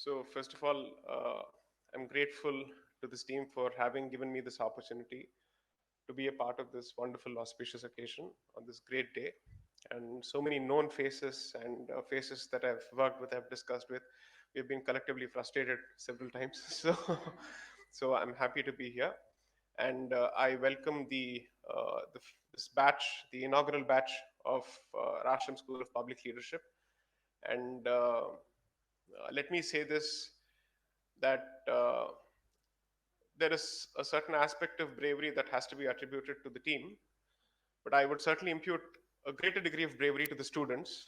So, first of all, I'm grateful to this team for having given me this opportunity to be a part of this wonderful, auspicious occasion on this great day. And so many known faces and faces that I've worked with, I've discussed with, we've been collectively frustrated several times. So I'm happy to be here, and I welcome this batch, the inaugural batch of Rasham School of Public Leadership. And let me say this that there is a certain aspect of bravery that has to be attributed to the team, but I would certainly impute a greater degree of bravery to the students,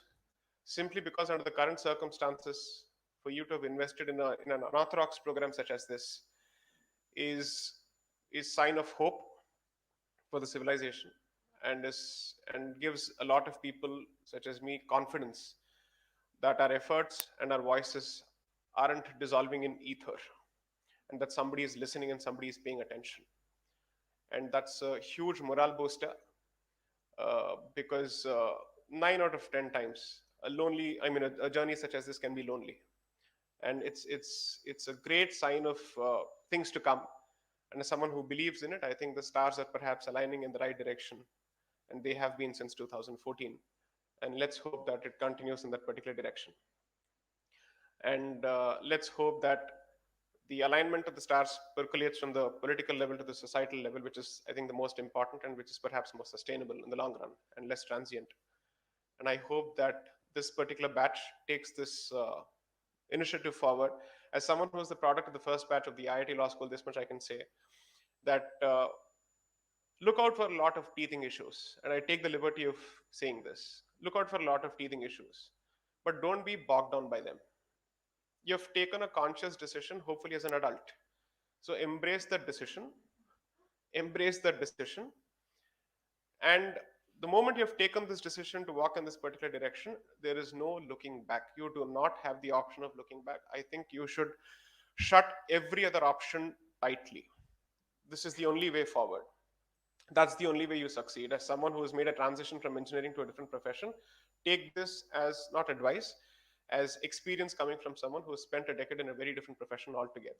simply because under the current circumstances, for you to have invested in an unorthodox program such as this is is sign of hope for the civilization, and gives a lot of people such as me confidence that our efforts and our voices aren't dissolving in ether, and that somebody is listening and somebody is paying attention. And that's a huge morale booster, because 9 out of 10 times a journey such as this can be lonely, and it's a great sign of things to come. And as someone who believes in it, I think the stars are perhaps aligning in the right direction, and they have been since 2014. And let's hope that it continues in that particular direction. And let's hope that the alignment of the stars percolates from the political level to the societal level, which is, I think, the most important, and which is perhaps more sustainable in the long run and less transient. And I hope that this particular batch takes this initiative forward. As someone who was the product of the first batch of the IIT Law School, this much I can say, that look out for a lot of teething issues. And I take the liberty of saying this. Look out for a lot of teething issues, but don't be bogged down by them. You've taken a conscious decision, hopefully as an adult. So embrace that decision. And the moment you have taken this decision to walk in this particular direction, there is no looking back. You do not have the option of looking back. I think you should shut every other option tightly. This is the only way forward. That's the only way you succeed. As someone who has made a transition from engineering to a different profession, take this as not advice, as experience coming from someone who has spent a decade in a very different profession altogether.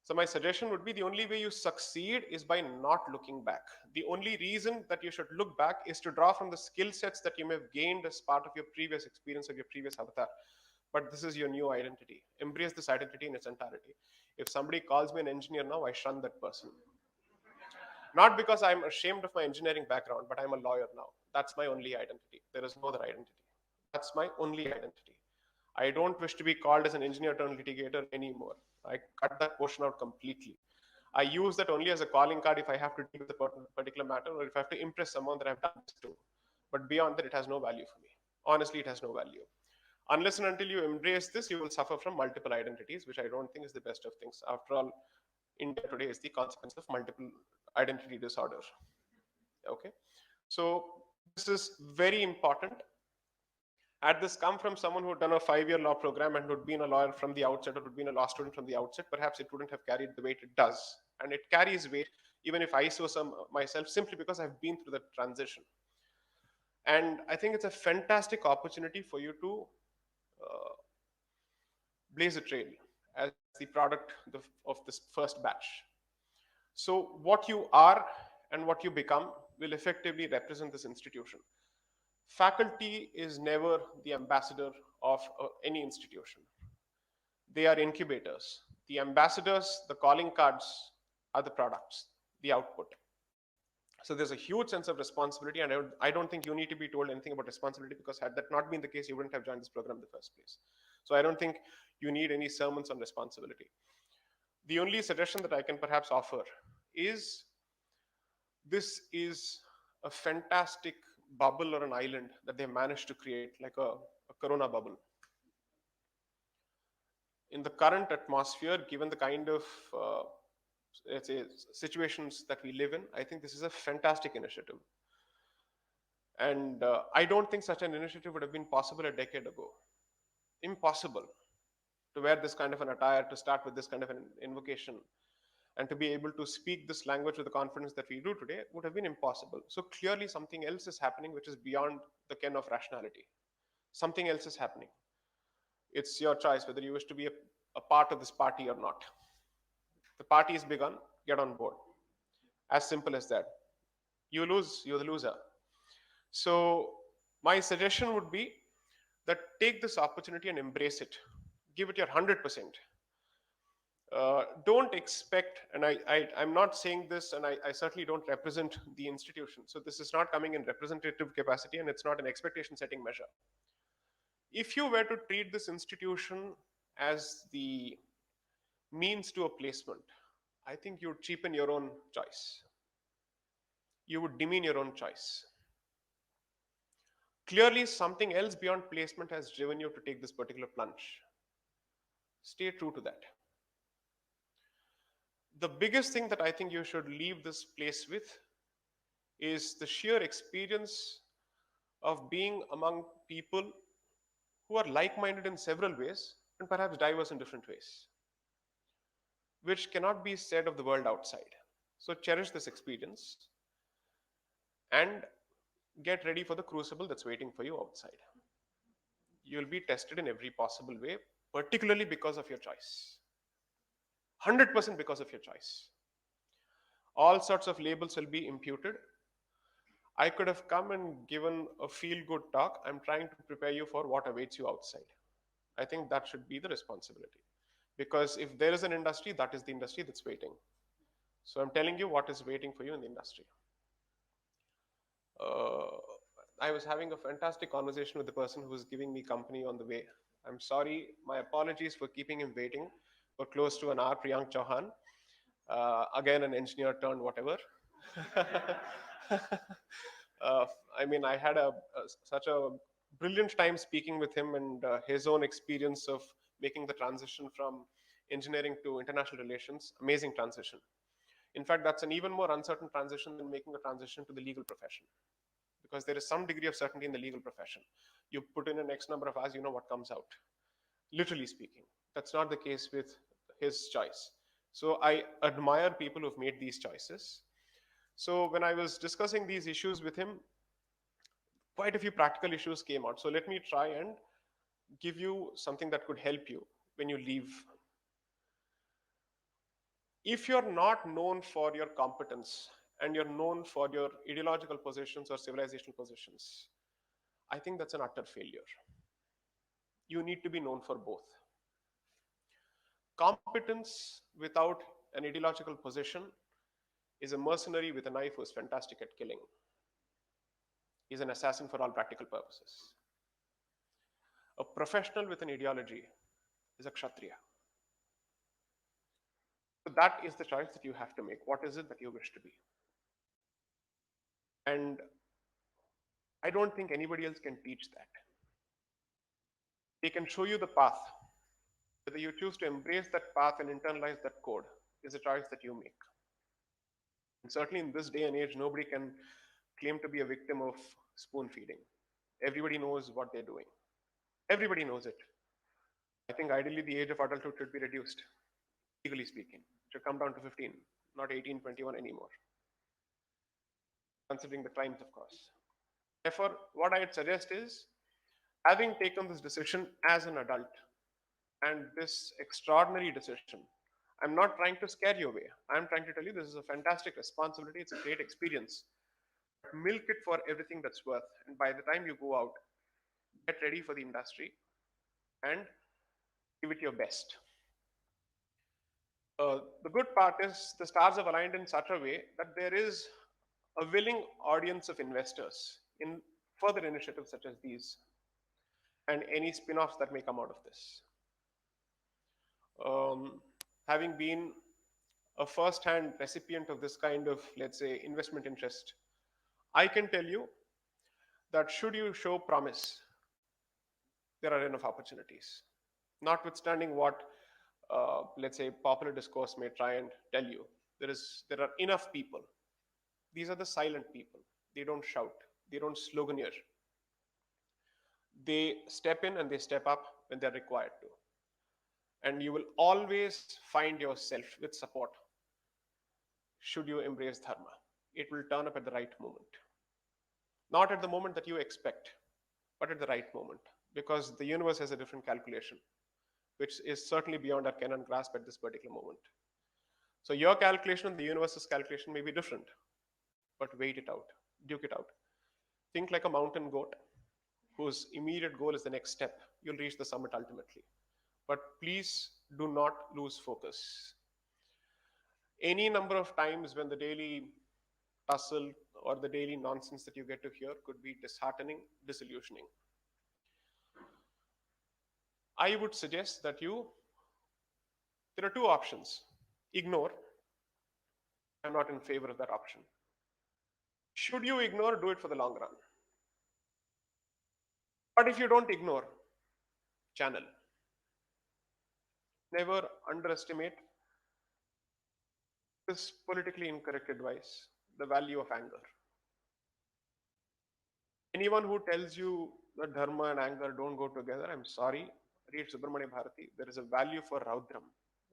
So my suggestion would be, the only way you succeed is by not looking back. The only reason that you should look back is to draw from the skill sets that you may have gained as part of your previous experience or your previous avatar. But this is your new identity. Embrace this identity in its entirety. If somebody calls me an engineer now, I shun that person. Not because I'm ashamed of my engineering background, but I'm a lawyer now. That's my only identity. There is no other identity. That's my only identity. I don't wish to be called as an engineer turned litigator anymore. I cut that portion out completely. I use that only as a calling card if I have to deal with a particular matter, or if I have to impress someone that I've done this to. But beyond that, it has no value for me. Honestly, it has no value. Unless and until you embrace this, you will suffer from multiple identities, which I don't think is the best of things. After all, India today is the consequence of multiple identity disorder. Okay, so this is very important. Had this come from someone who had done a 5-year law program and who'd been a lawyer from the outset, or who'd been a law student from the outset, perhaps it wouldn't have carried the weight it does. And it carries weight even if I so some myself, simply because I've been through that transition. And I think it's a fantastic opportunity for you to uh, blaze a trail as the product of this first batch. So what you are and what you become will effectively represent this institution. Faculty is never the ambassador of any institution. They are incubators. The ambassadors, the calling cards, are the products, the output. So there's a huge sense of responsibility, and I don't think you need to be told anything about responsibility, because had that not been the case, you wouldn't have joined this program in the first place. So I don't think you need any sermons on responsibility. The only suggestion that I can perhaps offer is, this is a fantastic bubble or an island that they managed to create, like a corona bubble. In the current atmosphere, given the kind of let's say situations that we live in, I think this is a fantastic initiative. And I don't think such an initiative would have been possible a decade ago. Impossible to wear this kind of an attire, to start with this kind of an invocation, and to be able to speak this language with the confidence that we do today would have been impossible. So clearly something else is happening which is beyond the ken of rationality. Something else is happening. It's your choice whether you wish to be a part of this party or not. The party is begun, get on board. As simple as that. You lose, you're the loser. So, my suggestion would be that take this opportunity and embrace it. Give it your 100%. Don't expect, and I'm not saying this, and I certainly don't represent the institution. So, this is not coming in representative capacity and it's not an expectation setting measure. If you were to treat this institution as the means to a placement, I think you would cheapen your own choice. You would demean your own choice. Clearly, something else beyond placement has driven you to take this particular plunge. Stay true to that. The biggest thing that I think you should leave this place with is the sheer experience of being among people who are like minded in several ways and perhaps diverse in different ways, which cannot be said of the world outside. So, cherish this experience and get ready for the crucible that's waiting for you outside. You'll be tested in every possible way, particularly because of your choice. 100% because of your choice. All sorts of labels will be imputed. I could have come and given a feel good talk. I'm trying to prepare you for what awaits you outside. I think that should be the responsibility. Because if there is an industry, that is the industry that's waiting. So I'm telling you what is waiting for you in the industry. Uh, I was having a fantastic conversation with the person who was giving me company on the way. I'm sorry, my apologies for keeping him waiting for close to an hour, Priyank Chauhan. Again, an engineer turned whatever. uh, I mean, I had such a brilliant time speaking with him and his own experience of making the transition from engineering to international relations. Amazing transition. In fact, that's an even more uncertain transition than making a transition to the legal profession, because there is some degree of certainty in the legal profession. You put in an X number of hours, you know what comes out, literally speaking. That's not the case with his choice. So I admire people who've made these choices. So when I was discussing these issues with him, quite a few practical issues came out. So let me try and give you something that could help you when you leave. If you're not known for your competence and you're known for your ideological positions or civilizational positions, I think that's an utter failure. You need to be known for both. Competence without an ideological position is a mercenary with a knife who's fantastic at killing. He's an assassin for all practical purposes. A professional with an ideology is a kshatriya. So that is the choice that you have to make. What is it that you wish to be? And I don't think anybody else can teach that. They can show you the path. Whether you choose to embrace that path and internalize that code is a choice that you make. And certainly in this day and age, nobody can claim to be a victim of spoon feeding. Everybody knows what they're doing. Everybody knows it. I think ideally the age of adulthood should be reduced, legally speaking. It should come down to 15, not 18, 21 anymore, considering the crimes, of course. Therefore, what I'd suggest is, having taken this decision as an adult and this extraordinary decision, I'm not trying to scare you away. I'm trying to tell you this is a fantastic responsibility. It's a great experience. Milk it for everything that's worth. And by the time you go out, get ready for the industry and give it your best. The good part is the stars have aligned in such a way that there is a willing audience of investors in further initiatives such as these and any spin-offs that may come out of this. Having been a first-hand recipient of this kind of, let's say, investment interest, I can tell you that should you show promise, there are enough opportunities. Notwithstanding what, let's say, popular discourse may try and tell you, there are enough people. These are the silent people. They don't shout. They don't sloganeer. They step in and they step up when they're required to. And you will always find yourself with support should you embrace dharma. It will turn up at the right moment. Not at the moment that you expect, but at the right moment. because the universe has a different calculation, which is certainly beyond our ken and grasp at this particular moment. So your calculation and the universe's calculation may be different, but wait it out, duke it out. Think like a mountain goat whose immediate goal is the next step. You'll reach the summit ultimately. But please do not lose focus. Any number of times when the daily tussle or the daily nonsense that you get to hear could be disheartening, disillusioning. I would suggest that there are two options. Ignore. I'm not in favor of that option. Should you ignore, do it for the long run. But if you don't ignore, channel. Never underestimate this politically incorrect advice, the value of anger. Anyone who tells you that dharma and anger don't go together, I'm sorry, read Subramanya Bharati. There is a value for Raudram.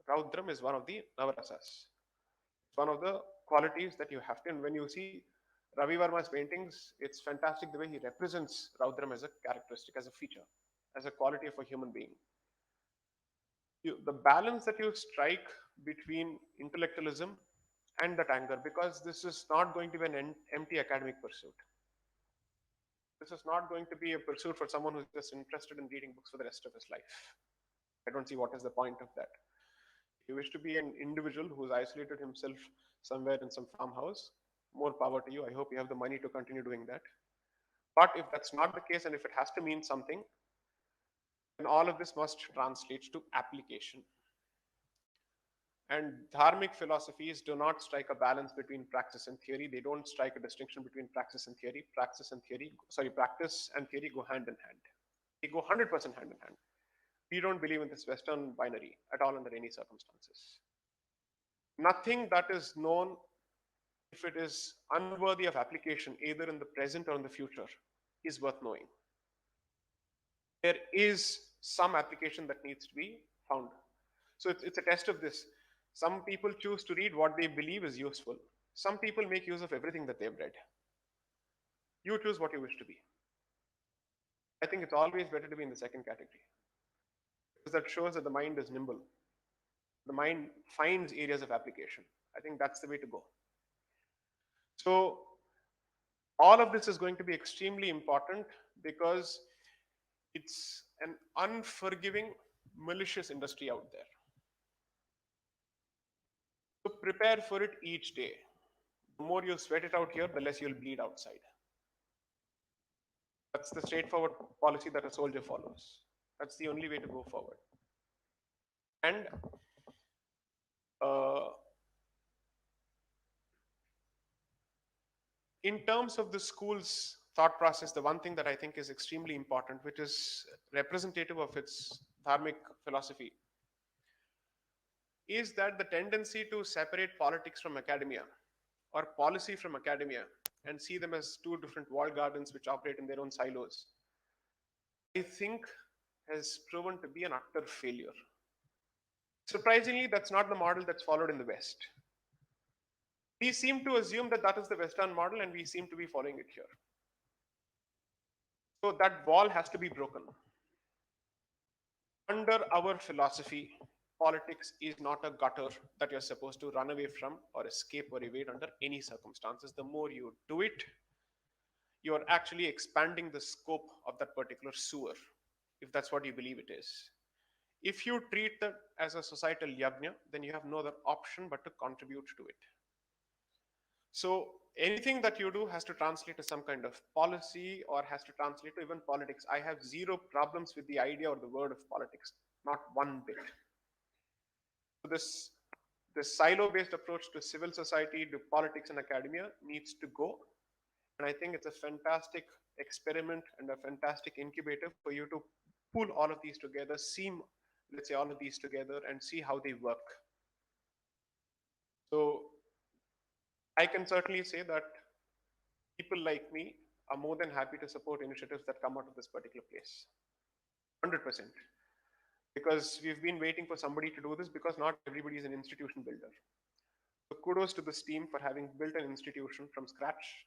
Raudram is one of the Navarasas. It's one of the qualities that you have to, and when you see Ravi Varma's paintings, it's fantastic the way he represents Raudram as a characteristic, as a feature, as a quality of a human being. The balance that you strike between intellectualism and that anger, because this is not going to be an empty academic pursuit. This is not going to be a pursuit for someone who's just interested in reading books for the rest of his life. I don't see what is the point of that. If you wish to be an individual who's isolated himself somewhere in some farmhouse, more power to you. I hope you have the money to continue doing that. But if that's not the case, and if it has to mean something, then all of this must translate to application. And dharmic philosophies do not strike a balance between practice and theory. They don't strike a distinction between practice and theory. Practice and theory go hand in hand. They go 100% hand in hand. We don't believe in this Western binary at all under any circumstances. Nothing that is known, if it is unworthy of application, either in the present or in the future, is worth knowing. There is some application that needs to be found. So it's a test of this. Some people choose to read what they believe is useful. Some people make use of everything that they've read. You choose what you wish to be. I think it's always better to be in the second category, because that shows that the mind is nimble. The mind finds areas of application. I think that's the way to go. So all of this is going to be extremely important because it's an unforgiving, malicious industry out there. So prepare for it each day. The more you sweat it out here, the less you'll bleed outside. That's the straightforward policy that a soldier follows. That's the only way to go forward. And in terms of the school's thought process, the one thing that I think is extremely important, which is representative of its dharmic philosophy, is that the tendency to separate politics from academia or policy from academia and see them as two different walled gardens which operate in their own silos, I think has proven to be an utter failure. Surprisingly, that's not the model that's followed in the West. We seem to assume that that is the Western model and we seem to be following it here. So that wall has to be broken. Under our philosophy, politics is not a gutter that you're supposed to run away from or escape or evade under any circumstances. The more you do it, you're actually expanding the scope of that particular sewer, if that's what you believe it is. If you treat that as a societal yajna, then you have no other option but to contribute to it. So anything that you do has to translate to some kind of policy or has to translate to even politics. I have zero problems with the idea or the word of politics, not one bit. So this silo-based approach to civil society, to politics and academia needs to go. And I think it's a fantastic experiment and a fantastic incubator for you to pull all of these together, seam, let's say, all of these together and see how they work. So I can certainly say that people like me are more than happy to support initiatives that come out of this particular place. 100%. Because we've been waiting for somebody to do this because not everybody is an institution builder. So kudos to this team for having built an institution from scratch.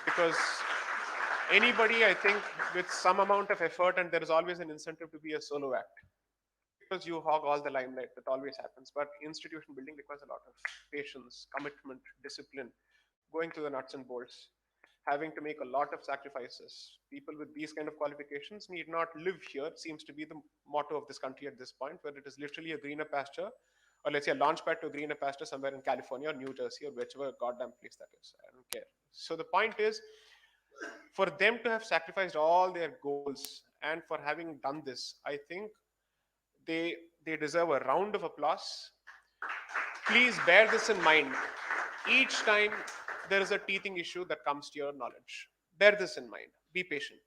Because Anybody, I think, with some amount of effort, and there is always an incentive to be a solo act. Because you hog all the limelight, that always happens. But institution building requires a lot of patience, commitment, discipline, going to the nuts and bolts, having to make a lot of sacrifices. People with these kind of qualifications need not live here, seems to be the motto of this country at this point, where it is literally a greener pasture, or let's say a launch pad to a greener pasture somewhere in California or New Jersey or whichever goddamn place that is. I don't care. So the point is, for them to have sacrificed all their goals and for having done this, I think they they deserve a round of applause. Please bear this in mind. Each time there is a teething issue that comes to your knowledge, bear this in mind. Be patient.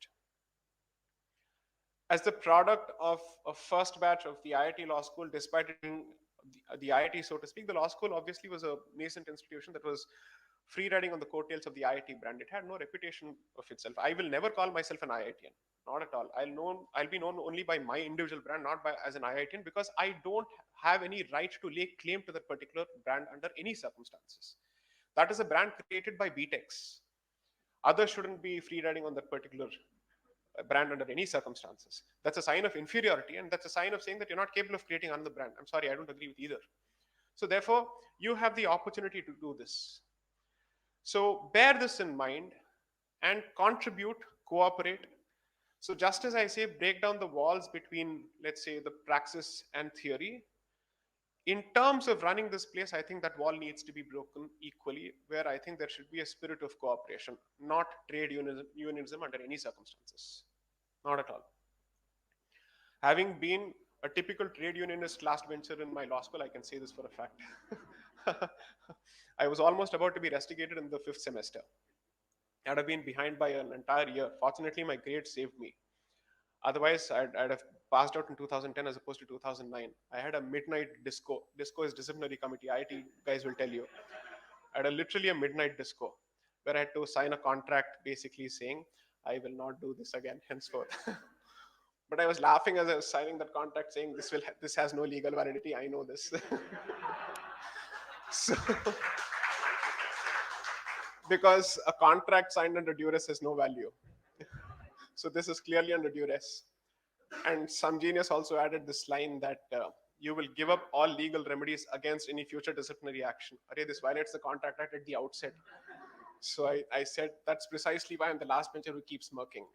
As the product of a first batch of the IIT Law School, despite it being the IIT, so to speak, the law school obviously was a nascent institution that was free riding on the coattails of the IIT brand. It had no reputation of itself. I will never call myself an IITian, not at all. I'll be known only by my individual brand, not by as an IITian, because I don't have any right to lay claim to that particular brand under any circumstances. That is a brand created by BTEX. Others shouldn't be free riding on that particular brand under any circumstances. That's a sign of inferiority, and that's a sign of saying that you're not capable of creating another brand. I'm sorry, I don't agree with either. So therefore, you have the opportunity to do this. So bear this in mind and contribute, cooperate. So just as I say, break down the walls between, let's say, the praxis and theory. In terms of running this place, I think that wall needs to be broken equally, where I think there should be a spirit of cooperation, not trade unionism under any circumstances. Not at all. Having been a typical trade unionist last venture in my law school, I can say this for a fact. I was almost about to be rusticated in the fifth semester. I'd have been behind by an entire year. Fortunately, my grades saved me. Otherwise, I'd have passed out in 2010 as opposed to 2009. I had a midnight disco. Disco is disciplinary committee. IT guys will tell you. I had literally a midnight disco where I had to sign a contract basically saying, I will not do this again henceforth. But I was laughing as I was signing that contract saying, this has no legal validity. I know this. So, because a contract signed under duress has no value. So this is clearly under duress. And some genius also added this line that you will give up all legal remedies against any future disciplinary action. Array, this violates the contract act at the outset. So I said, that's precisely why I'm the last bencher who keeps smirking.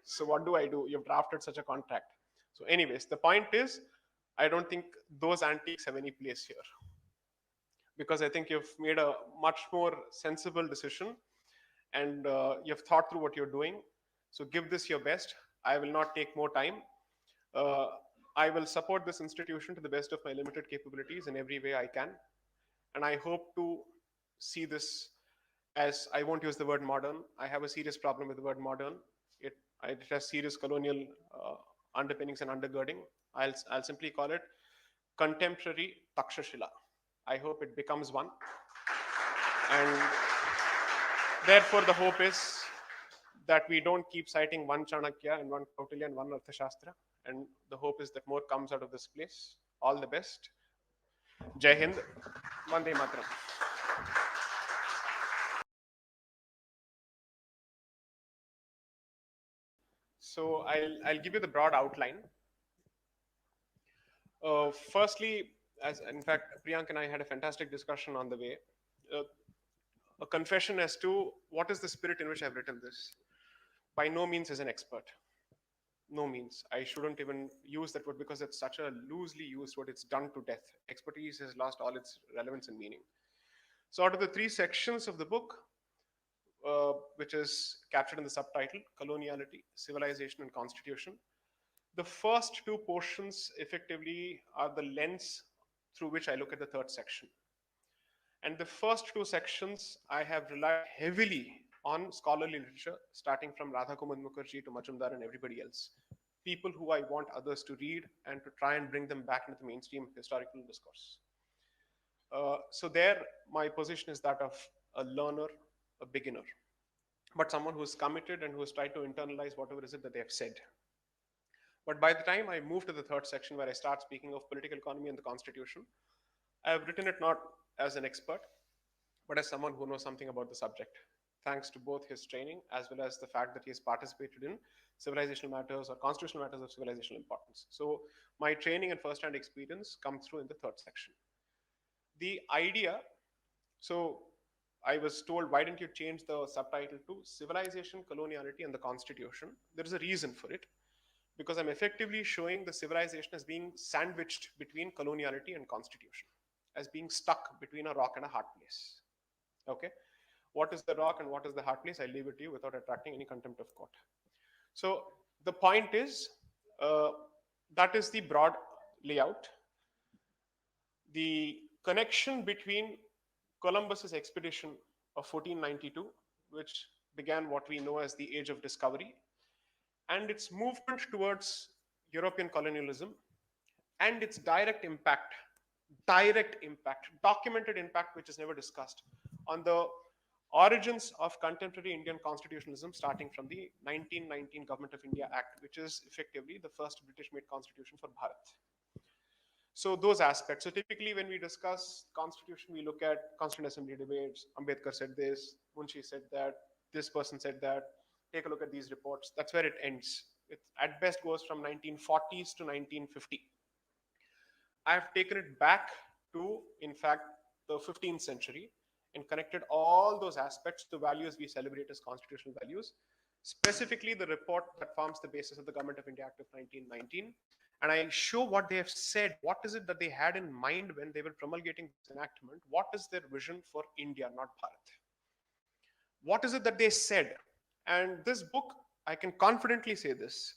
So what do I do? You've drafted such a contract. So anyways, the point is, I don't think those antiques have any place here, because I think you've made a much more sensible decision, and you've thought through what you're doing. So give this your best. I will not take more time. Uh, I will support this institution to the best of my limited capabilities in every way I can. And I hope to see this as, I won't use the word modern. I have a serious problem with the word modern. It has serious colonial underpinnings and undergirding. I'll simply call it contemporary Takshashila. I hope it becomes one. And therefore, the hope is that we don't keep citing one Chanakya and one Kautilya and one Arthashastra. And the hope is that more comes out of this place. All the best. Jai Hind. Vande Mataram. So I'll give you the broad outline. Firstly, as in fact, Priyank and I had a fantastic discussion on the way. Uh, a confession as to what is the spirit in which I've written this. By no means as an expert. No means. I shouldn't even use that word because it's such a loosely used word. It's done to death. Expertise has lost all its relevance and meaning. So, out of the three sections of the book, which is captured in the subtitle, Coloniality, Civilization, and Constitution, the first two portions effectively are the lens through which I look at the third section. And the first two sections, I have relied heavily on scholarly literature, starting from Radha Kumud Mukherjee to Majumdar and everybody else. People who I want others to read and to try and bring them back into the mainstream historical discourse. So there, my position is that of a learner, a beginner, but someone who's committed and who has tried to internalize whatever is it that they have said. But by the time I move to the third section where I start speaking of political economy and the constitution, I have written it not as an expert, but as someone who knows something about the subject. thanks to both his training as well as the fact that he has participated in civilizational matters or constitutional matters of civilizational importance. So my training and first-hand experience come through in the third section. The idea, so I was told, why didn't you change the subtitle to Civilization, Coloniality, and the Constitution? There is a reason for it, because I'm effectively showing the civilization as being sandwiched between coloniality and constitution, as being stuck between a rock and a hard place. Okay? What is the rock and what is the hard place? I leave it to you without attracting any contempt of court. So the point is, uh, that is the broad layout. The connection between Columbus's expedition of 1492, which began what we know as the Age of Discovery, and its movement towards European colonialism, and its direct impact, documented impact, which is never discussed, on the origins of contemporary Indian constitutionalism, starting from the 1919 Government of India Act, which is effectively the first British-made constitution for Bharat. So those aspects. So typically when we discuss constitution, we look at Constituent Assembly debates. Ambedkar said this, Munshi said that, this person said that. Take a look at these reports. That's where it ends. It at best goes from 1940s to 1950. I have taken it back to, in fact, the 15th century and connected all those aspects to values we celebrate as constitutional values, specifically the report that forms the basis of the Government of India Act of 1919. And I show what they have said. What is it that they had in mind when they were promulgating this enactment? What is their vision for India, not Bharat? What is it that they said? And this book, I can confidently say this.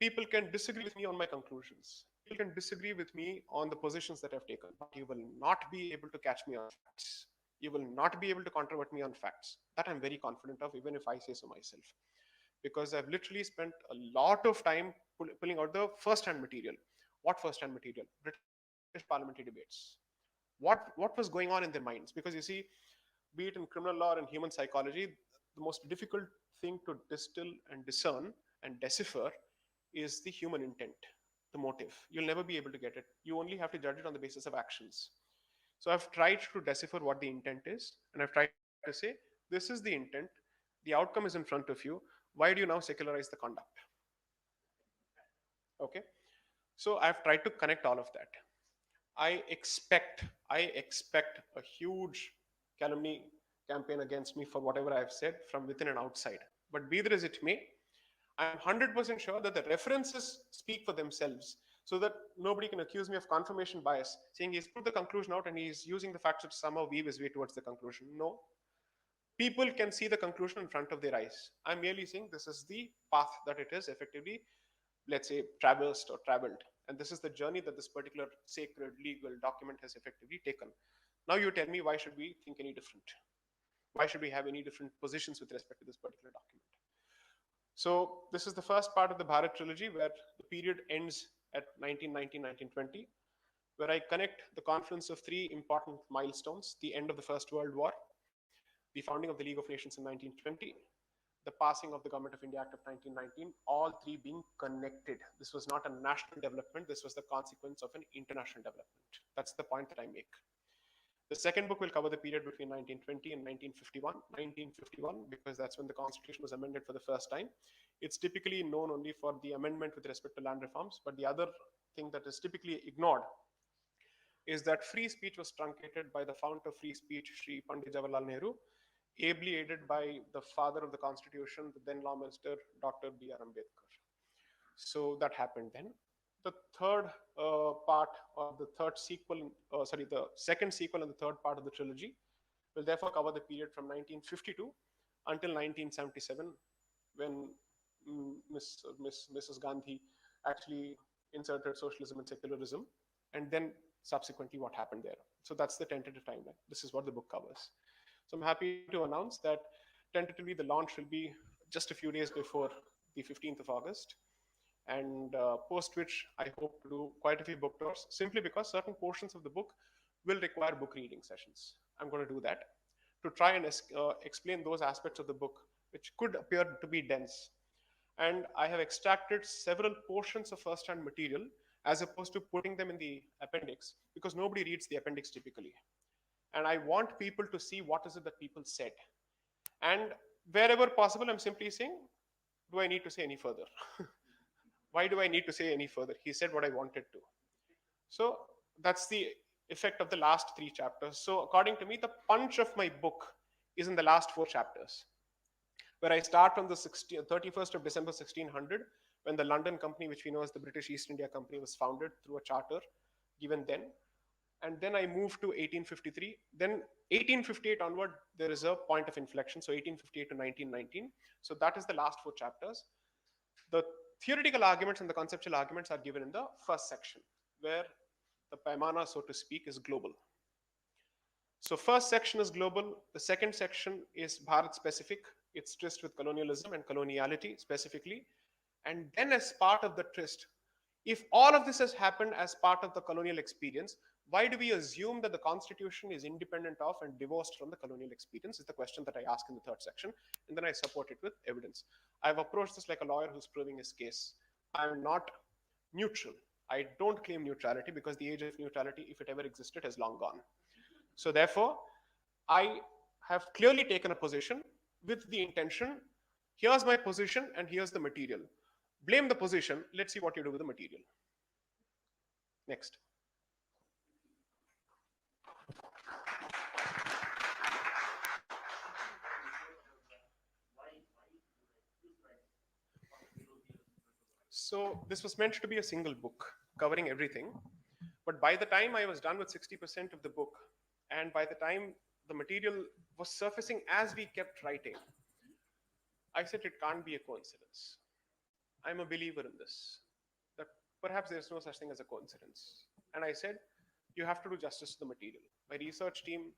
People can disagree with me on my conclusions. People can disagree with me on the positions that I've taken, but you will not be able to catch me on facts. You will not be able to controvert me on facts. That I'm very confident of, even if I say so myself. Because I've literally spent a lot of time pulling out the first-hand material. What first-hand material? British parliamentary debates. What was going on in their minds? Because you see, be it in criminal law or in human psychology, the most difficult thing to distill and discern and decipher is the human intent, the motive. You'll never be able to get it. You only have to judge it on the basis of actions. So I've tried to decipher what the intent is, and I've tried to say, this is the intent, the outcome is in front of you. Why do you now secularize the conduct? Okay. So I've tried to connect all of that. I expect a huge calumny campaign against me for whatever I've said from within and outside. But be that as it may, I'm 100% sure that the references speak for themselves, so that nobody can accuse me of confirmation bias, saying he's put the conclusion out and he's using the facts to somehow weave his way towards the conclusion. No. People can see the conclusion in front of their eyes. I'm merely saying this is the path that it is effectively, let's say, traversed or traveled. And this is the journey that this particular sacred legal document has effectively taken. Now you tell me, why should we think any different? Why should we have any different positions with respect to this particular document? So this is the first part of the Bharat trilogy, where the period ends at 1919-1920, where I connect the confluence of three important milestones: the end of the First World War, the founding of the League of Nations in 1920, the passing of the Government of India Act of 1919, all three being connected. This was not a national development, this was the consequence of an international development. That's the point that I make. The second book will cover the period between 1920 and 1951. 1951, because that's when the Constitution was amended for the first time. It's typically known only for the amendment with respect to land reforms, but the other thing that is typically ignored is that free speech was truncated by the fount of free speech, Sri Pandit Jawaharlal Nehru, ably aided by the father of the Constitution, the then Law Minister, Dr. B.R. Ambedkar. So that happened then. The third part, or the second sequel and the third part of the trilogy will therefore cover the period from 1952 until 1977, when Mrs. Gandhi actually inserted socialism and secularism, and then subsequently what happened there. So that's the tentative timeline. This is what the book covers. So I'm happy to announce that tentatively the launch will be just a few days before the 15th of August. And post which I hope to do quite a few book tours, simply because certain portions of the book will require book reading sessions. I'm going to do that to try and explain those aspects of the book which could appear to be dense. And I have extracted several portions of first-hand material as opposed to putting them in the appendix, because nobody reads the appendix typically. and I want people to see what is it that people said. And wherever possible, I'm simply saying, do I need to say any further? Why do I need to say any further? He said what I wanted to. So that's the effect of the last three chapters. So according to me, the punch of my book is in the last four chapters, where I start from the 31st of December 1600, when the London Company, which we know as the British East India Company, was founded through a charter given then. And then I move to 1853. Then 1858 onward, there is a point of inflection. So 1858 to 1919. So that is the last four chapters. The theoretical arguments and the conceptual arguments are given in the first section, where the paimana, so to speak, is global. So first section is global. The second section is Bharat specific. It's tryst with colonialism and coloniality specifically. And then as part of the tryst, if all of this has happened as part of the colonial experience, why do we assume that the constitution is independent of and divorced from the colonial experience is the question that I ask in the third section. And then I support it with evidence. I've approached this like a lawyer who's proving his case. I'm not neutral. I don't claim neutrality because the age of neutrality, if it ever existed, has long gone. So therefore, I have clearly taken a position with the intention, here's my position and here's the material. Blame the position, let's see what you do with the material. Next. So this was meant to be a single book covering everything. But by the time I was done with 60% of the book, and by the time the material was surfacing as we kept writing, I said it can't be a coincidence. I'm a believer in this, that perhaps there's no such thing as a coincidence. And I said, you have to do justice to the material. My research team,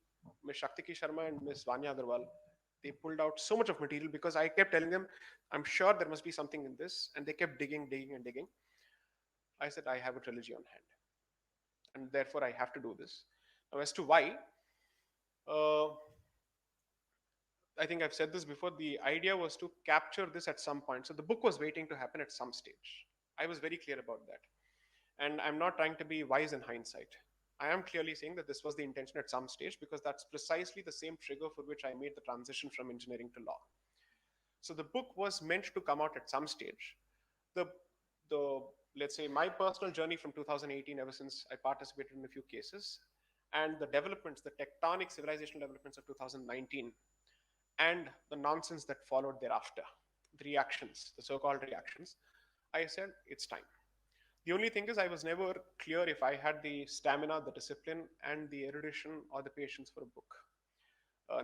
Ms. Shaktiki Sharma and Ms. Vanya Agarwal, they pulled out so much of material because I kept telling them, I'm sure there must be something in this. And they kept digging, digging, and digging. I said, I have a trilogy on hand. And therefore, I have to do this. Now, as to why, I think I've said this before. The idea was to capture this at some point. So the book was waiting to happen at some stage. I was very clear about that. And I'm not trying to be wise in hindsight. I am clearly saying that this was the intention at some stage because that's precisely the same trigger for which I made the transition from engineering to law. So the book was meant to come out at some stage. The let's say my personal journey from 2018, ever since I participated in a few cases, and the developments, the tectonic civilizational developments of 2019, and the nonsense that followed thereafter, the reactions, the so-called reactions, I said it's time. The only thing is I was never clear if I had the stamina, the discipline, and the erudition or the patience for a book.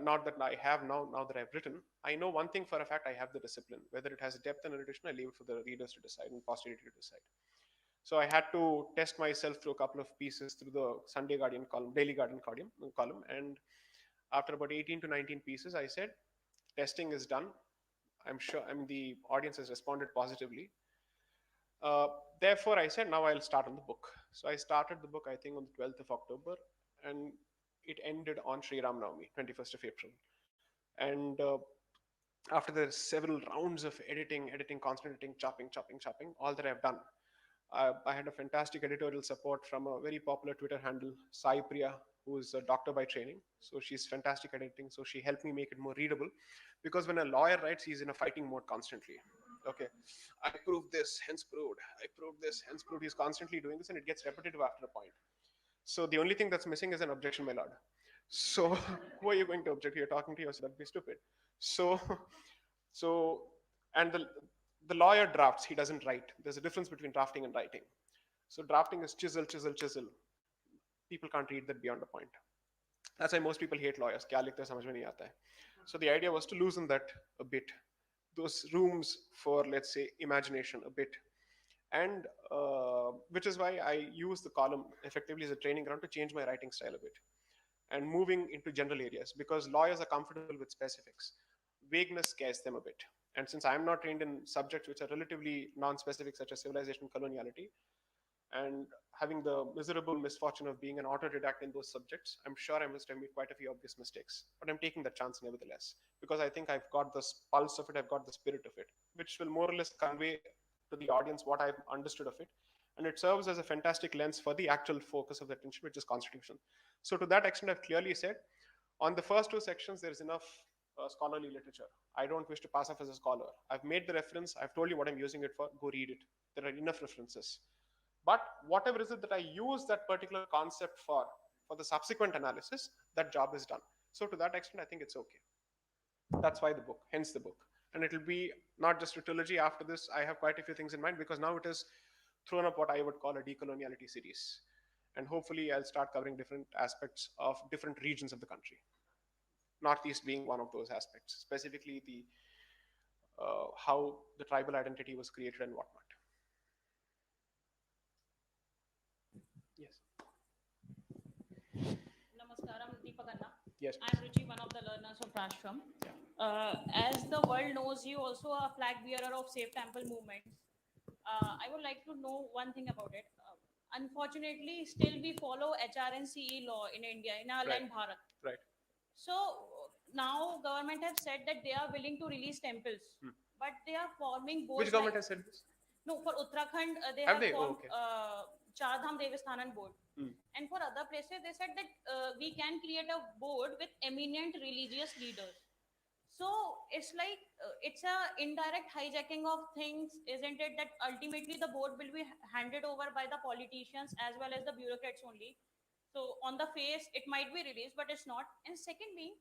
Not that I have now that I've written. I know one thing for a fact, I have the discipline. Whether it has depth and erudition, I leave it for the readers to decide and posterity to decide. So I had to test myself through a couple of pieces through the Sunday Guardian column, Daily Guardian column. And after about 18 to 19 pieces, I said, testing is done. I'm sure, the audience has responded positively. Therefore, I said, now I'll start on the book. So I started the book, I think, on the 12th of October, and it ended on Sri Ram Navami, 21st of April. And after the several rounds of editing, constant editing, chopping, all that I've done, I had a fantastic editorial support from a very popular Twitter handle, Sai Priya, who is a doctor by training. So she's fantastic at editing. So she helped me make it more readable, because when a lawyer writes, he's in a fighting mode constantly. Okay, I proved this, hence proved. I proved this, hence proved. He's constantly doing this, and it gets repetitive after a point. So the only thing that's missing is an objection, my lord. So who are you going to object? You're talking to yourself. That'd be stupid. So, and the lawyer drafts. He doesn't write. There's a difference between drafting and writing. So drafting is chisel, chisel, chisel. People can't read that beyond a point. That's why most people hate lawyers. Kya likhte samajh mein nahi aata hai. So the idea was to loosen that a bit, those rooms for, let's say, imagination a bit. And which is why I use the column effectively as a training ground to change my writing style a bit and moving into general areas, because lawyers are comfortable with specifics. Vagueness scares them a bit. And since I'm not trained in subjects which are relatively non-specific, such as civilization, coloniality, and having the miserable misfortune of being an autodidact in those subjects, I'm sure I must have made quite a few obvious mistakes. But I'm taking that chance nevertheless, because I think I've got the pulse of it, I've got the spirit of it, which will more or less convey to the audience what I've understood of it. And it serves as a fantastic lens for the actual focus of the attention, which is constitution. So to that extent, I've clearly said on the first two sections, there is enough scholarly literature. I don't wish to pass off as a scholar. I've made the reference. I've told you what I'm using it for. Go read it. There are enough references. But whatever is it that I use that particular concept for the subsequent analysis, that job is done. So to that extent, I think it's okay. That's why the book, hence the book. And it'll be not just a trilogy. After this, I have quite a few things in mind because now it is thrown up what I would call a decoloniality series. And hopefully, I'll start covering different aspects of different regions of the country. Northeast being one of those aspects, specifically the how the tribal identity was created and whatnot. Yes. Namaskaram, Deepakanna. Yes. I'm Ruchi, one of the learners of Rashram. As the world knows you, also a flag bearer of Safe Temple movements. I would like to know one thing about it. Unfortunately, still we follow HRNCE law in India, in our Right. land Bharat. Right. So now government have said that they are willing to release temples, but they are forming Which boards like government has said this? no, for Uttarakhand they Have have they? Oh, formed okay. Chardham Devasthanan board, Hmm. and for other places they said that we can create a board with eminent religious leaders. So it's like it's a indirect hijacking of things, isn't it? That ultimately the board will be handed over by the politicians as well as the bureaucrats only. So on the face, it might be released, but it's not. And secondly,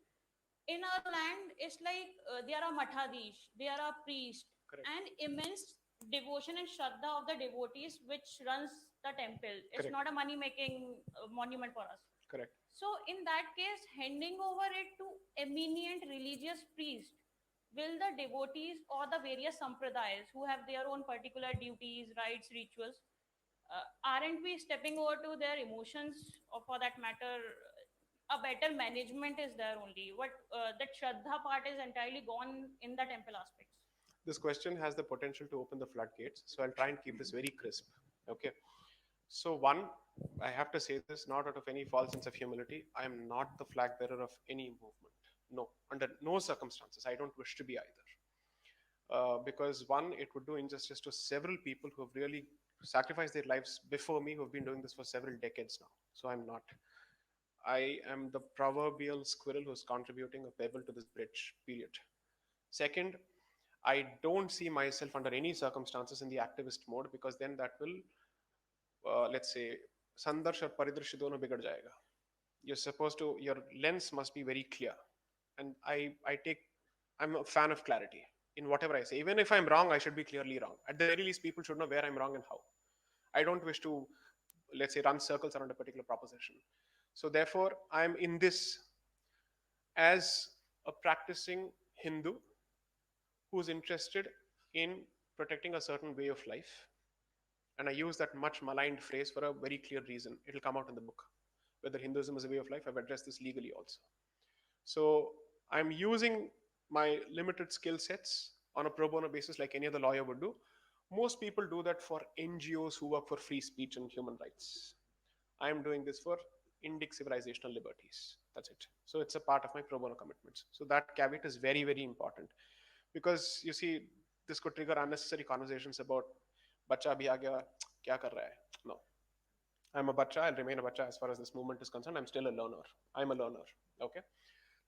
in our land, it's like there are mathadish, there are priests, Correct. and immense devotion and shraddha of the devotees which runs the temple. It's Correct. not a money making monument for us. Correct. So in that case, handing over it to eminent religious priest, will the devotees or the various sampradayas who have their own particular duties, rites, rituals, aren't we stepping over to their emotions, or for that matter, a better management is there only? What that Shraddha part is entirely gone in the temple aspects. This question has the potential to open the floodgates, so I'll try and keep this very crisp. Okay. So, one, I have to say this not out of any false sense of humility. I am not the flag bearer of any movement. No, under no circumstances. I don't wish to be either. Because, one, it would do injustice to several people who have really sacrificed their lives before me, who have been doing this for several decades now. So, I'm not. I am the proverbial squirrel who's contributing a pebble to this bridge, period. Second, I don't see myself under any circumstances in the activist mode because then that will, let's say, sandarsh और परिदृश्य दोनों बिगड़ जाएगा. You're supposed to, your lens must be very clear. And I'm a fan of clarity in whatever I say. Even if I'm wrong, I should be clearly wrong. At the very least, people should know where I'm wrong and how. I don't wish to, let's say, run circles around a particular proposition. So therefore, I'm in this as a practicing Hindu who's interested in protecting a certain way of life. And I use that much maligned phrase for a very clear reason. It'll come out in the book. Whether Hinduism is a way of life, I've addressed this legally also. So I'm using my limited skill sets on a pro bono basis like any other lawyer would do. Most people do that for NGOs who work for free speech and human rights. I'm doing this for Indic civilizational liberties. That's it. So it's a part of my pro bono commitments. So that caveat is very, very important because you see, this could trigger unnecessary conversations about bacha bhi aa gaya, kya kar raha hai? No, I'm a bacha. I'll remain a bacha as far as this movement is concerned. I'm still a learner. I'm a learner. Okay.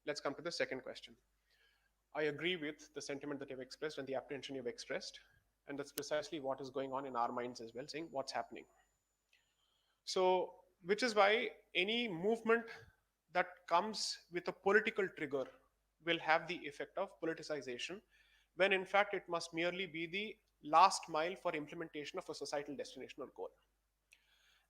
Let's come to the second question. I agree with the sentiment that you've expressed and the apprehension you've expressed. And that's precisely what is going on in our minds as well, saying what's happening. So, which is why any movement that comes with a political trigger will have the effect of politicization, when in fact it must merely be the last mile for implementation of a societal destination or goal.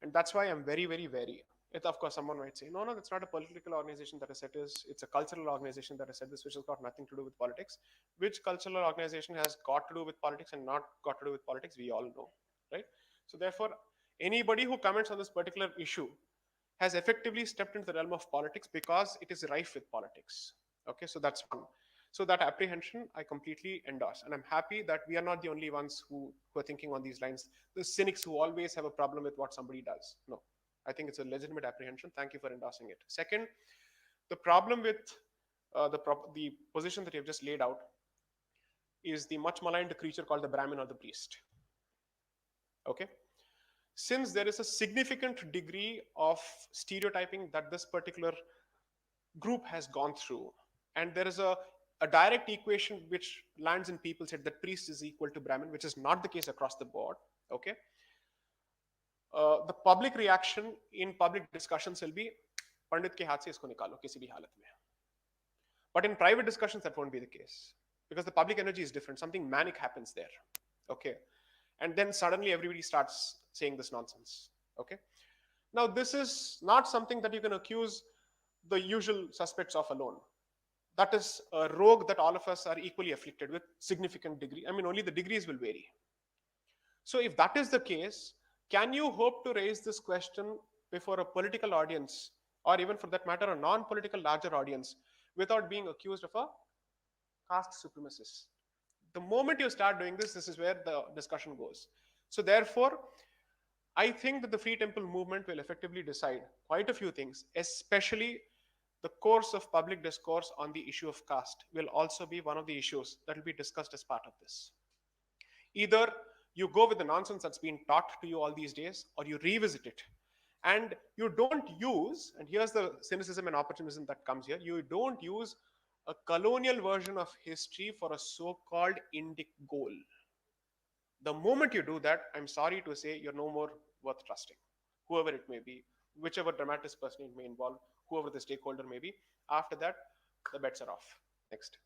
And that's why I'm very, very wary. Of course, someone might say, no, no, that's not a political organization that has said this. It's a cultural organization that has said this, which has got nothing to do with politics. Which cultural organization has got to do with politics and not got to do with politics? We all know, right? So therefore, anybody who comments on this particular issue has effectively stepped into the realm of politics because it is rife with politics. Okay, so that's one. So that apprehension I completely endorse, and I'm happy that we are not the only ones who are thinking on these lines. The cynics who always have a problem with what somebody does. No, I think it's a legitimate apprehension. Thank you for endorsing it. Second, the problem with the position that you've just laid out is the much maligned creature called the Brahmin or the priest. Okay, since there is a significant degree of stereotyping that this particular group has gone through, and there is a direct equation which lands in people's head that priest is equal to Brahmin, which is not the case across the board. Okay, the public reaction in public discussions will be पंडित के हाथ से इसको निकालो किसी भी हालत में. But in private discussions, that won't be the case because the public energy is different. Something manic happens there. Okay. And then suddenly everybody starts saying this nonsense. Okay. Now, this is not something that you can accuse the usual suspects of alone. That is a rogue that all of us are equally afflicted with, significant degree. I mean, only the degrees will vary. So, if that is the case, can you hope to raise this question before a political audience, or even for that matter, a non political larger audience, without being accused of a caste supremacist? The moment you start doing this, this is where the discussion goes. So, therefore, I think that the Free Temple movement will effectively decide quite a few things, especially the course of public discourse on the issue of caste will also be one of the issues that will be discussed as part of this. Either you go with the nonsense that's been taught to you all these days, or you revisit it. And you don't use, and here's the cynicism and opportunism that comes here, you don't use a colonial version of history for a so-called Indic goal. The moment you do that, I'm sorry to say, you're no more worth trusting. Whoever it may be, whichever dramatist person it may involve, whoever the stakeholder may be, after that, the bets are off. Next.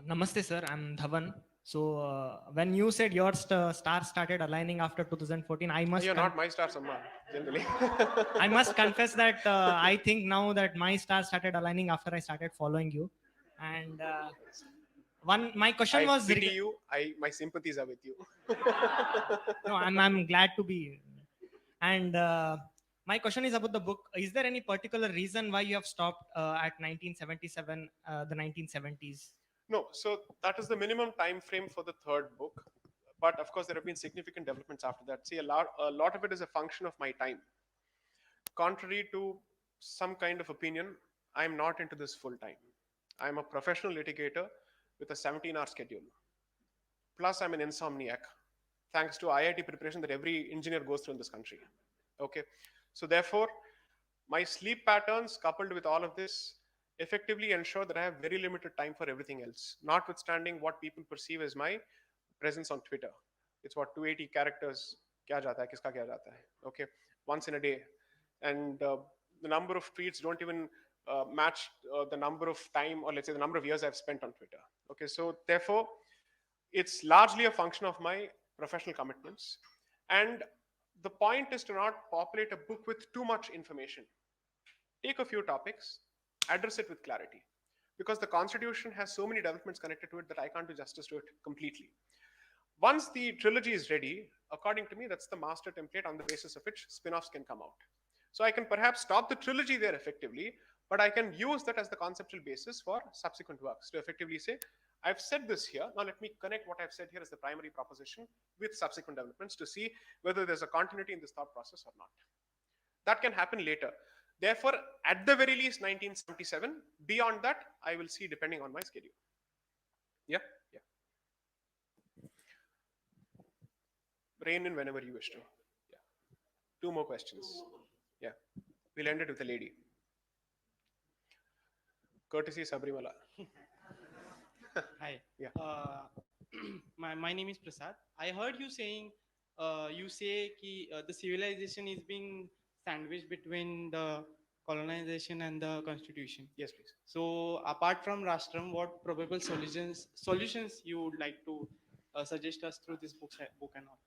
Namaste, sir. I'm Dhavan. So when you said your star started aligning after 2014, I must. You're not my star, Samma, generally. I must confess that I think now that my star started aligning after I started following you, and my question was. I pity you. My sympathies are with you. No, I'm glad to be. And my question is about the book. Is there any particular reason why you have stopped at 1977, the 1970s? No, so that is the minimum time frame for the third book. But of course, there have been significant developments after that. See, a lot of it is a function of my time. Contrary to some kind of opinion, I'm not into this full time. I'm a professional litigator with a 17-hour schedule. Plus, I'm an insomniac, thanks to IIT preparation that every engineer goes through in this country. Okay, so therefore, my sleep patterns coupled with all of this effectively ensure that I have very limited time for everything else, notwithstanding what people perceive as my presence on Twitter. It's what, 280 characters, kya jata hai, kiska kya jata hai, okay, once in a day. And the number of tweets don't even match the number of time, or let's say the number of years I've spent on Twitter. Okay, so therefore, it's largely a function of my professional commitments. And the point is to not populate a book with too much information. Take a few topics, address it with clarity, because the constitution has so many developments connected to it that I can't do justice to it completely. Once the trilogy is ready, according to me, that's the master template on the basis of which spin-offs can come out. So I can perhaps stop the trilogy there effectively, but I can use that as the conceptual basis for subsequent works to effectively say, I've said this here, now let me connect what I've said here as the primary proposition with subsequent developments to see whether there's a continuity in this thought process or not. That can happen later. Therefore, at the very least, 1977. Beyond that, I will see depending on my schedule. Yeah, yeah. Rain in whenever you wish to. Yeah. 2 more questions. Yeah. We'll end it with a lady. Courtesy Sabrimala. Hi. Yeah. My name is Prasad. I heard you saying, you say ki, the civilization is being sandwiched between the colonization and the constitution. Yes, please. So apart from Rastram, what probable solutions you would like to suggest us through this book and all?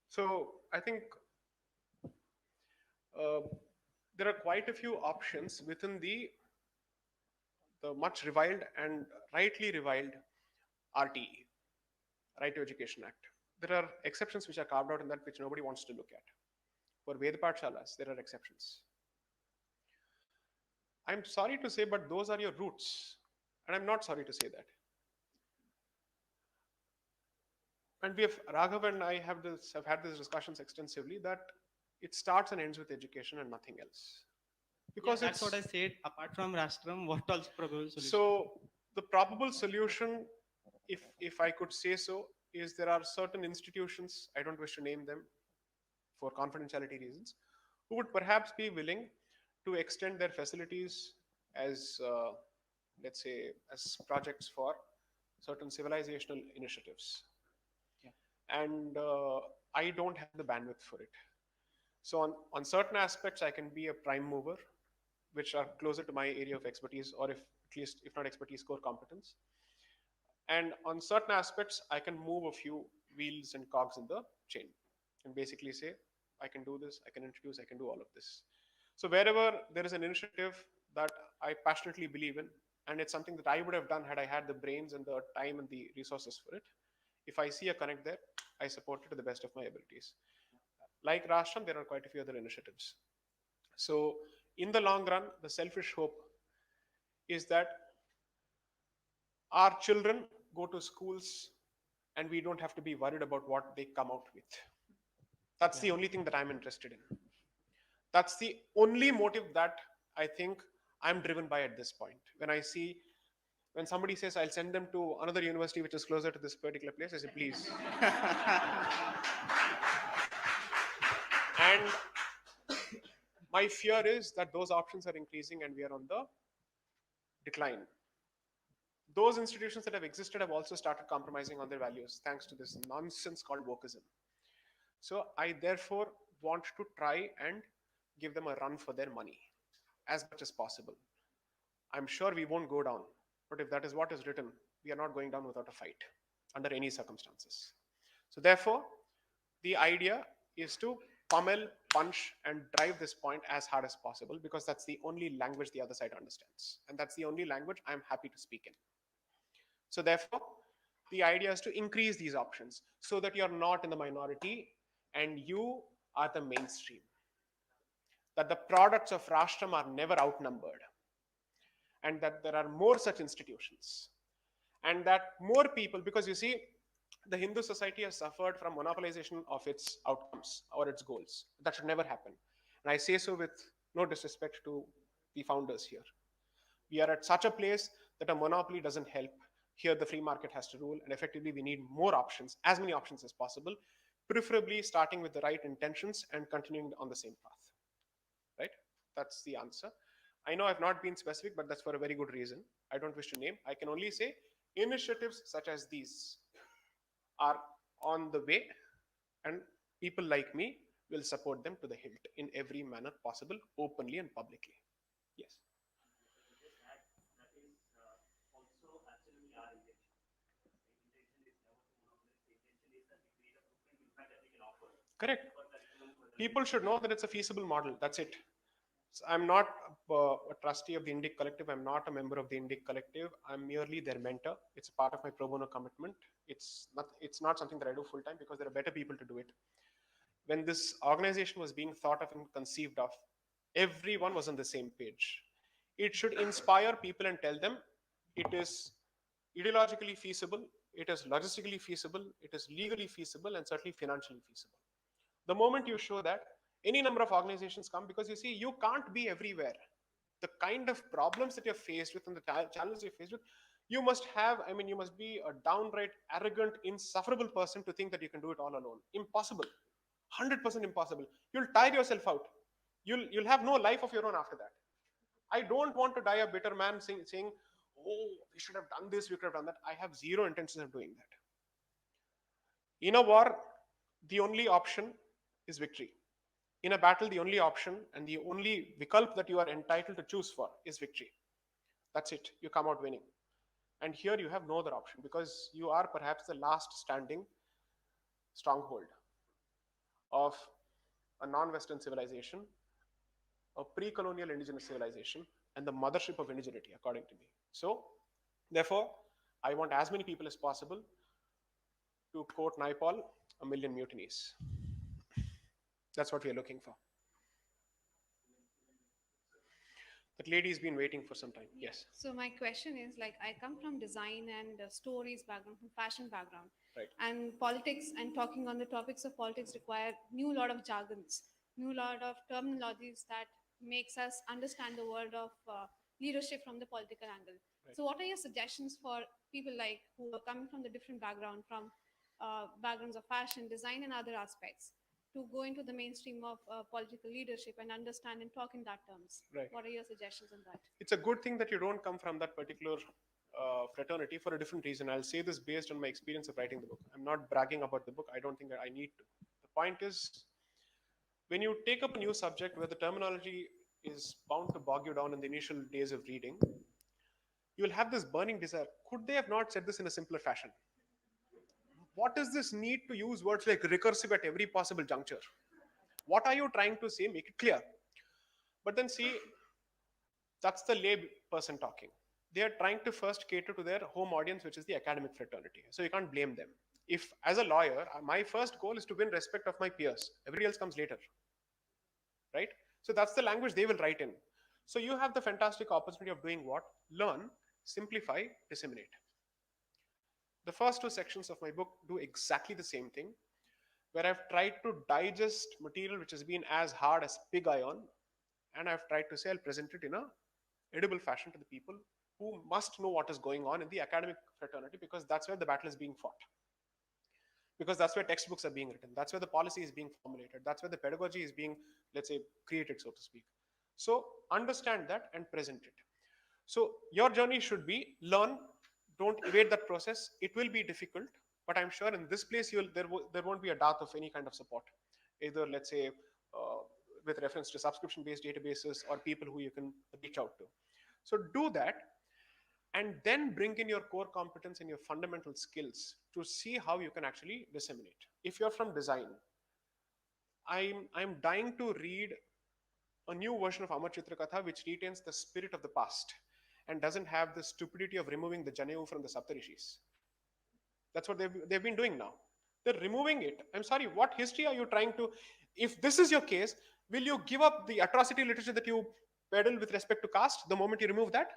So I think there are quite a few options within the much reviled and rightly reviled RTE, Right to Education Act. There are exceptions which are carved out in that which nobody wants to look at. For Ved Pathshalas, there are exceptions. I'm sorry to say, but those are your roots. And I'm not sorry to say that. And Raghav and I have had these discussions extensively that it starts and ends with education and nothing else. Because that's what I said. Apart from Rastram, what else probable solution? So the probable solution, if I could say so, is there are certain institutions, I don't wish to name them for confidentiality reasons, who would perhaps be willing to extend their facilities as, let's say, as projects for certain civilizational initiatives. Yeah. And I don't have the bandwidth for it. So on certain aspects, I can be a prime mover, which are closer to my area of expertise, or if at least if not expertise, core competence. And on certain aspects, I can move a few wheels and cogs in the chain and basically say, I can do this, I can introduce, I can do all of this. So wherever there is an initiative that I passionately believe in, and it's something that I would have done had I had the brains and the time and the resources for it, if I see a connect there, I support it to the best of my abilities. Like Rashtam, there are quite a few other initiatives. So in the long run, the selfish hope is that our children go to schools and we don't have to be worried about what they come out with. That's the only thing that I'm interested in. That's the only motive that I think I'm driven by at this point. When somebody says I'll send them to another university which is closer to this particular place, I say please. And my fear is that those options are increasing and we are on the decline. Those institutions that have existed have also started compromising on their values thanks to this nonsense called wokeism. So I therefore want to try and give them a run for their money as much as possible. I'm sure we won't go down, but if that is what is written, we are not going down without a fight under any circumstances. So therefore, the idea is to pummel, punch, and drive this point as hard as possible because that's the only language the other side understands. And that's the only language I'm happy to speak in. So therefore, the idea is to increase these options so that you're not in the minority and you are the mainstream. That the products of Rashtram are never outnumbered. And that there are more such institutions. And that more people, because you see, the Hindu society has suffered from monopolization of its outcomes or its goals. That should never happen. And I say so with no disrespect to the founders here. We are at such a place that a monopoly doesn't help. Here, the free market has to rule, and effectively, we need more options, as many options as possible, preferably starting with the right intentions and continuing on the same path. Right? That's the answer. I know I've not been specific, but that's for a very good reason. I don't wish to name. I can only say initiatives such as these are on the way, and people like me will support them to the hilt in every manner possible, openly and publicly. Yes. Correct. People should know that it's a feasible model. That's it. So I'm not a trustee of the Indic Collective. I'm not a member of the Indic Collective. I'm merely their mentor. It's a part of my pro bono commitment. It's not something that I do full time because there are better people to do it. When this organization was being thought of and conceived of, everyone was on the same page. It should inspire people and tell them it is ideologically feasible, it is logistically feasible, it is legally feasible, and certainly financially feasible. The moment you show that, any number of organizations come because you see, you can't be everywhere. The kind of problems that you're faced with and the challenges you're faced with, you must be a downright arrogant, insufferable person to think that you can do it all alone. Impossible. 100% impossible. You'll tire yourself out. You'll have no life of your own after that. I don't want to die a bitter man saying, oh, we should have done this, we could have done that. I have zero intentions of doing that. In a war, the only option is victory. In a battle, the only option and the only vikalp that you are entitled to choose for is victory. That's it. You come out winning. And here you have no other option because you are perhaps the last standing stronghold of a non-Western civilization, a pre-colonial indigenous civilization, and the mothership of indigeneity, according to me. So, therefore, I want as many people as possible to quote Naipaul, 1,000,000 mutinies. That's what we are looking for. That lady's been waiting for some time. Yes. So my question is, like, I come from design and stories background, from fashion background. Right. And politics and talking on the topics of politics require new lot of jargons, new lot of terminologies that makes us understand the world of leadership from the political angle. Right. So what are your suggestions for people like who are coming from the different background, from backgrounds of fashion, design, and other aspects to go into the mainstream of political leadership and understand and talk in that terms. Right. What are your suggestions on that? It's a good thing that you don't come from that particular fraternity for a different reason. I'll say this based on my experience of writing the book. I'm not bragging about the book. I don't think that I need to. The point is, when you take up a new subject where the terminology is bound to bog you down in the initial days of reading, you will have this burning desire. Could they have not said this in a simpler fashion? What is this need to use words like recursive at every possible juncture? What are you trying to say? Make it clear. But then see, that's the lay person talking. They are trying to first cater to their home audience, which is the academic fraternity. So you can't blame them. If, as a lawyer, my first goal is to win respect of my peers, everybody else comes later, right? So that's the language they will write in. So you have the fantastic opportunity of doing what? Learn, simplify, disseminate. The first two sections of my book do exactly the same thing, where I've tried to digest material which has been as hard as pig iron, and I've tried to say I'll present it in a edible fashion to the people who must know what is going on in the academic fraternity, because that's where the battle is being fought. Because that's where textbooks are being written. That's where the policy is being formulated. That's where the pedagogy is being, let's say, created, so to speak. So understand that and present it. So your journey should be learn, don't evade that process. It will be difficult, but I'm sure in this place there won't be a dearth of any kind of support. Either, let's say, with reference to subscription-based databases or people who you can reach out to. So do that, and then bring in your core competence and your fundamental skills to see how you can actually disseminate. If you're from design, I'm dying to read a new version of Amar Chitrakatha which retains the spirit of the past and doesn't have the stupidity of removing the Janevu from the Saptarishis. That's what they've been doing now. They're removing it. I'm sorry, what history are you trying to? If this is your case, will you give up the atrocity literature that you peddle with respect to caste the moment you remove that?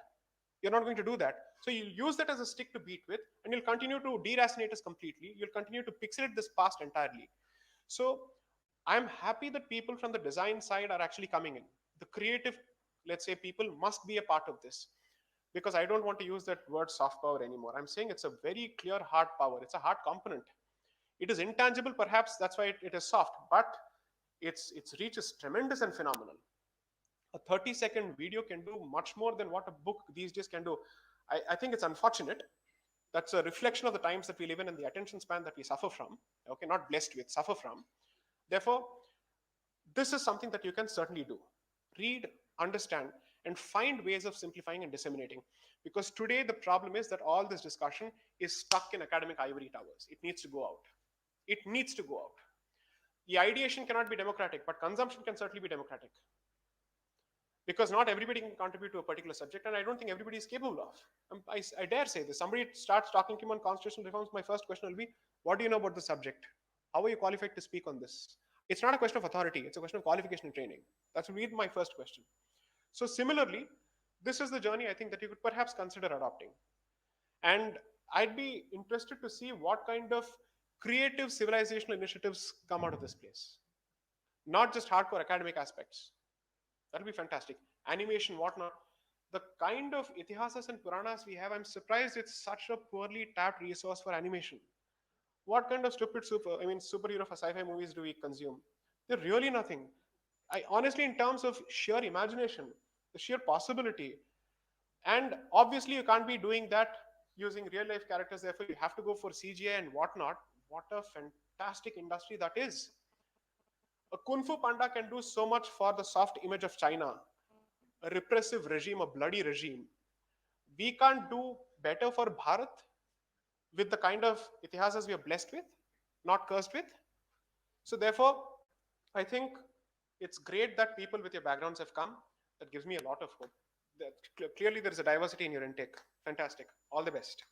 You're not going to do that. So you'll use that as a stick to beat with, and you'll continue to deracinate us completely. You'll continue to pixelate this past entirely. So I'm happy that people from the design side are actually coming in. The creative, let's say, people must be a part of this, because I don't want to use that word soft power anymore. I'm saying it's a very clear hard power. It's a hard component. It is intangible, perhaps that's why it is soft, but its reach is tremendous and phenomenal. A 30-second video can do much more than what a book these days can do. I think it's unfortunate. That's a reflection of the times that we live in and the attention span that we suffer from. Okay, not blessed with, suffer from. Therefore, this is something that you can certainly do. Read, understand, and find ways of simplifying and disseminating. Because today the problem is that all this discussion is stuck in academic ivory towers. It needs to go out. It needs to go out. The ideation cannot be democratic, but consumption can certainly be democratic. Because not everybody can contribute to a particular subject, and I don't think everybody is capable of. I dare say this. Somebody starts talking to me on constitutional reforms, my first question will be, what do you know about the subject? How are you qualified to speak on this? It's not a question of authority, it's a question of qualification and training. That would be my first question. So similarly, this is the journey I think that you could perhaps consider adopting. And I'd be interested to see what kind of creative civilizational initiatives come out of this place. Not just hardcore academic aspects. That'll be fantastic. Animation, whatnot. The kind of itihasas and puranas we have, I'm surprised it's such a poorly tapped resource for animation. What kind of stupid superhero for sci-fi movies do we consume? They're really nothing. I honestly, in terms of sheer imagination, the sheer possibility, and obviously you can't be doing that using real life characters, therefore you have to go for CGI and whatnot. What a fantastic industry that is. A Kung Fu Panda can do so much for the soft image of China, a repressive regime, a bloody regime. We can't do better for Bharat with the kind of itihasas we are blessed with, not cursed with. So therefore, I think it's great that people with your backgrounds have come. That gives me a lot of hope. Clearly, there is a diversity in your intake. Fantastic. All the best.